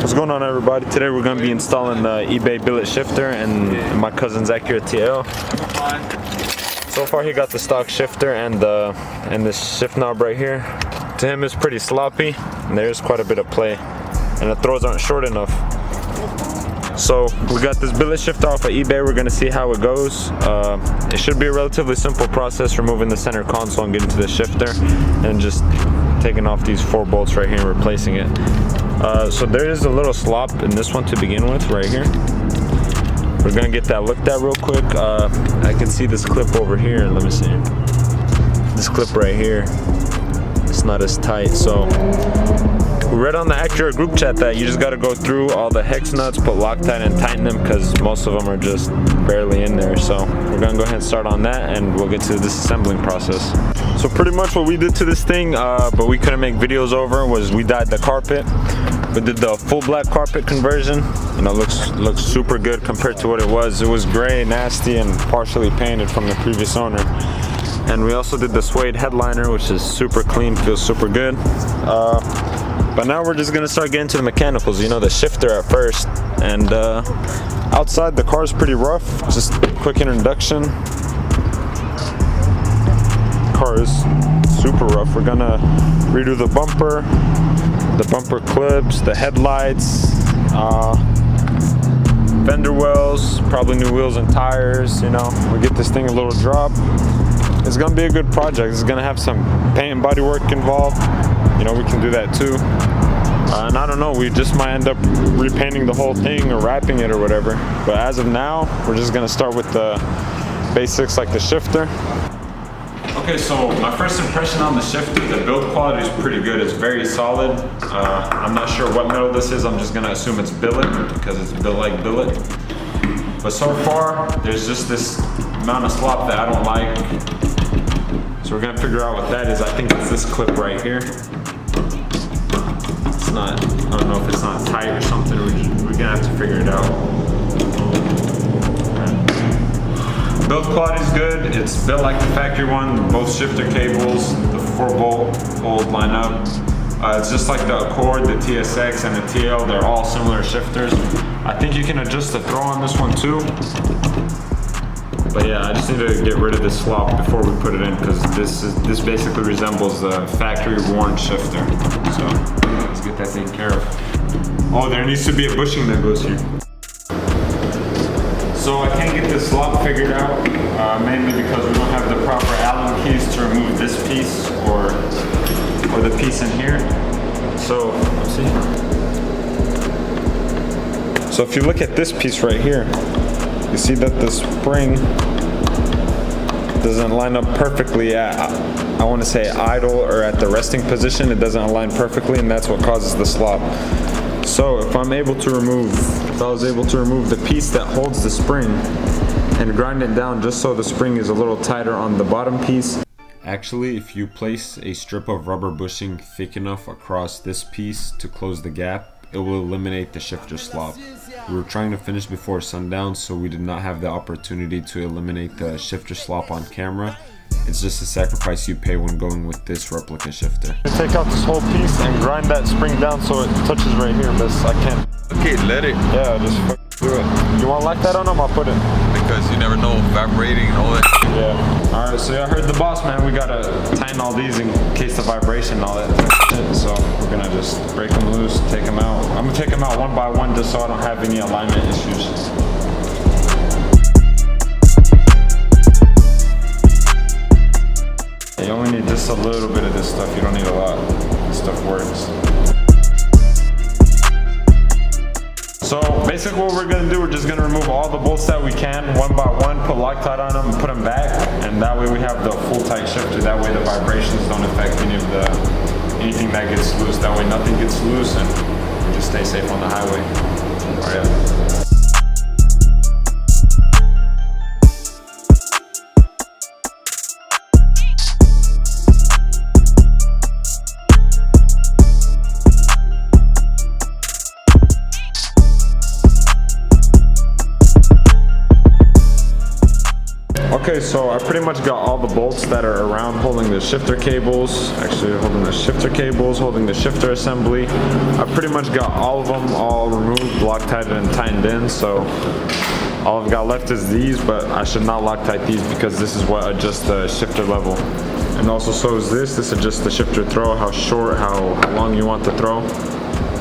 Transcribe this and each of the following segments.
What's going on, everybody? Today we're going to be installing the eBay Billet Shifter and my cousin's Accurate TL. So far he got the stock shifter and this shift knob right here. To him it's pretty sloppy and there's quite a bit of play and the throws aren't short enough. So we got this billet shifter off of eBay. We're going to see how it goes. It should be a relatively simple process, removing the center console and getting to the shifter and just taking off these 4 bolts right here and replacing it. So there is a little slop in this one to begin with right here. We're going to get that looked at real quick. I can see this clip over here. Let me see. This clip right here, it's not as tight. So we read on the Accurate group chat that you just got to go through all the hex nuts, put Loctite and tighten them because most of them are just barely in there. So we're gonna go ahead and start on that and we'll get to the disassembling process. So pretty much what we did to this thing, but we couldn't make videos over, was we dyed the carpet. We did the full black carpet conversion. You know, looks super good compared to what it was. It was gray, nasty, and partially painted from the previous owner. And we also did the suede headliner, which is super clean, feels super good. But now we're just gonna start getting to the mechanicals, you know, the shifter at first. And outside the car is pretty rough. Just quick introduction. Car is super rough. We're gonna redo the bumper clips, the headlights, fender wells, probably new wheels and tires. You know, we get this thing a little drop. It's gonna be a good project. It's gonna have some paint and body work involved. You know, we can do that too. And I don't know, we just might end up repainting the whole thing or wrapping it or whatever. But as of now, we're just gonna start with the basics like the shifter. Okay, so my first impression on the shifter, the build quality is pretty good. It's very solid. I'm not sure what metal this is. I'm just gonna assume it's billet because it's built like billet. But so far, there's just this amount of slop that I don't like. So we're gonna figure out what that is. I think it's this clip right here. It's not, I don't know if it's not tight or something. We're gonna have to figure it out. Build quality is good. It's built like the factory one. Both shifter cables, the 4-bolt holes line up. It's just like the Accord, the TSX, and the TL. They're all similar shifters. I think you can adjust the throw on this one too. But yeah, I just need to get rid of this slop before we put it in because this basically resembles the factory worn shifter. So let's get that taken care of. Oh, there needs to be a bushing that goes here. So I can't get this slop figured out, mainly because we don't have the proper Allen keys to remove this piece or the piece in here. So let's see. So if you look at this piece right here, you see that the spring doesn't line up perfectly at, I want to say, idle or at the resting position. It doesn't align perfectly, and that's what causes the slop. So if I was able to remove the piece that holds the spring and grind it down just so the spring is a little tighter on the bottom piece. Actually, if you place a strip of rubber bushing thick enough across this piece to close the gap, it will eliminate the shifter slop. We were trying to finish before sundown, so we did not have the opportunity to eliminate the shifter slop on camera. It's just a sacrifice you pay when going with this replica shifter. Take out this whole piece and grind that spring down so it touches right here, but I can't. Okay, let it. Yeah, just do it. You want like that on them? I'll put it. Because you never know, vibrating and all that. Yeah. Alright, so I heard the boss, man. We gotta tighten all these in case of vibration and all that shit. So we're gonna just break them loose, take them out. I'm gonna take them out one by one just so I don't have any alignment issues. You only need just a little bit of this stuff. You don't need a lot. This stuff works. So basically what we're gonna do, we're just gonna remove all the bolts that we can, one by one, put Loctite on them, and put them back, and that way we have the full tight shifter. That way the vibrations don't affect anything that gets loose. That way nothing gets loose and we just stay safe on the highway. All right. Okay, Okay, so I pretty much got all the bolts that are around holding the shifter cables, actually holding the shifter cables, holding the shifter assembly. I pretty much got all of them all removed, Loctited and tightened in, so all I've got left is these, but I should not Loctite these because this is what adjusts the shifter level. And also so is this adjusts the shifter throw, how short, how long you want the throw.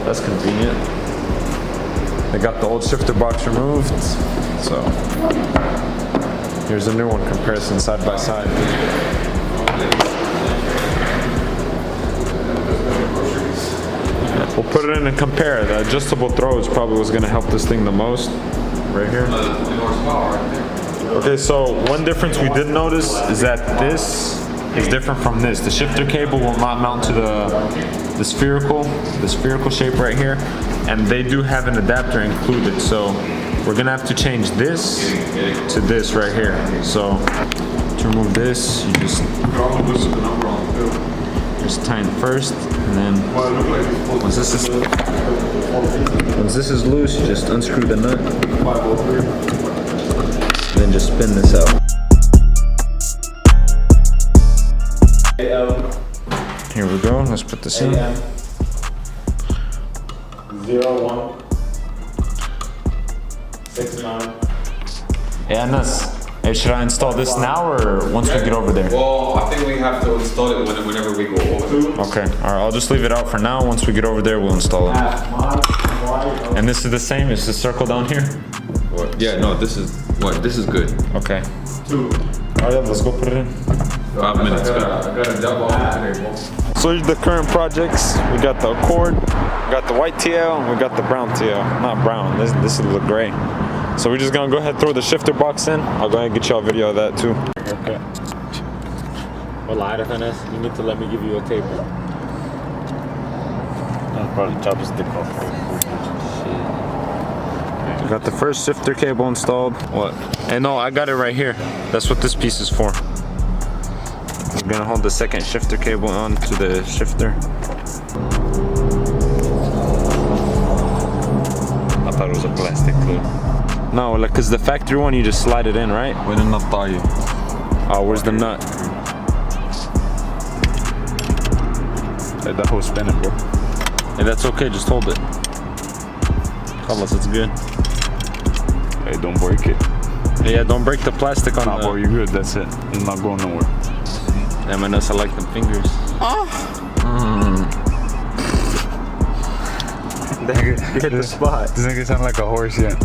That's convenient. I got the old shifter box removed, so here's a new one, comparison side by side. We'll put it in and compare. The adjustable throw is probably what's gonna help this thing the most, right here. Okay, so one difference we did notice is that this is different from this. The shifter cable will not mount to the spherical shape right here, and they do have an adapter included, so we're gonna have to change this to this right here. So to remove this, you just tighten first, and then once this is loose, you just unscrew the nut, and then just spin this out. Here we go, let's put this in. 0169. Yeah, Nas. Hey, should I install this now or once we get over there? Well, I think we have to install it whenever we go over. Okay, alright, I'll just leave it out for now. Once we get over there, we'll install it. And this is the same, it's the circle down here? What? Yeah, no, this is good. Okay. Alright, let's go put it in. 5 minutes. So here's the current projects. We got the Accord, we got the white TL, and we got the brown TL. Not brown, this is the gray. So we're just gonna go ahead and throw the shifter box in. I'll go ahead and get y'all a video of that too. Okay. Well, Finesse, you need to let me give you a cable. I'll probably chop a stick off. We got the first shifter cable installed. What? Hey, no, I got it right here. That's what this piece is for. We're gonna hold the second shifter cable on to the shifter. I thought it was a plastic clip. No, like, cause the factory one, you just slide it in, right? When the notchy. Oh, where's the nut? Hey, that whole's spinning, bro. Hey, that's okay, just hold it. Carlos, it's good. Hey, don't break it. Yeah, don't break the plastic on Nah, bro, you're good, that's it. It's not going nowhere. Yeah, man, I like them fingers. Hit the spot. This nigga sound like a horse yet.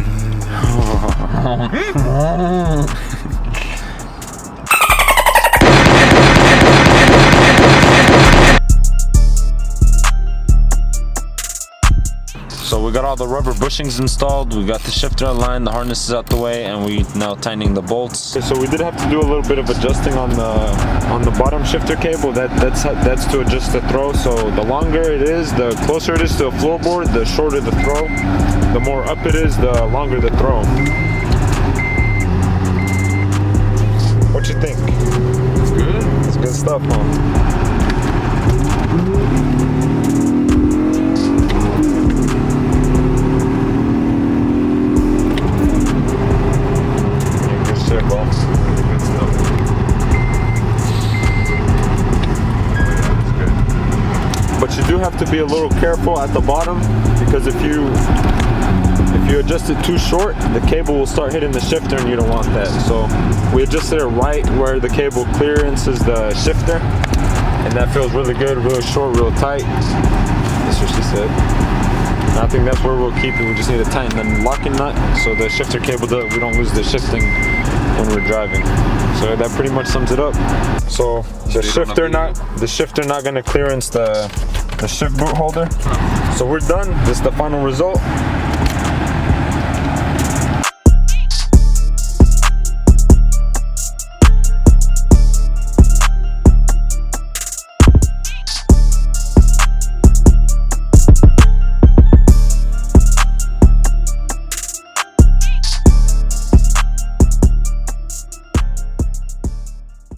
So we got all the rubber bushings installed, we got the shifter aligned, the harness is out the way, and we now tightening the bolts. Okay, so we did have to do a little bit of adjusting on the bottom shifter cable. That's to adjust the throw. So the longer it is, the closer it is to the floorboard, the shorter the throw. The more up it is, the longer the throw. What you think? It's good. It's good stuff, huh? But you do have to be a little careful at the bottom, because if you adjust it too short, the cable will start hitting the shifter, and you don't want that. So we adjusted it right where the cable clearances the shifter, and that feels really good, really short, real tight. That's what she said. And I think that's where we'll keep it. We just need to tighten the locking nut so the shifter cable we don't lose the shifting when we're driving. So that pretty much sums it up. So the shifter not gonna clearance the shift boot holder. So we're done. This is the final result.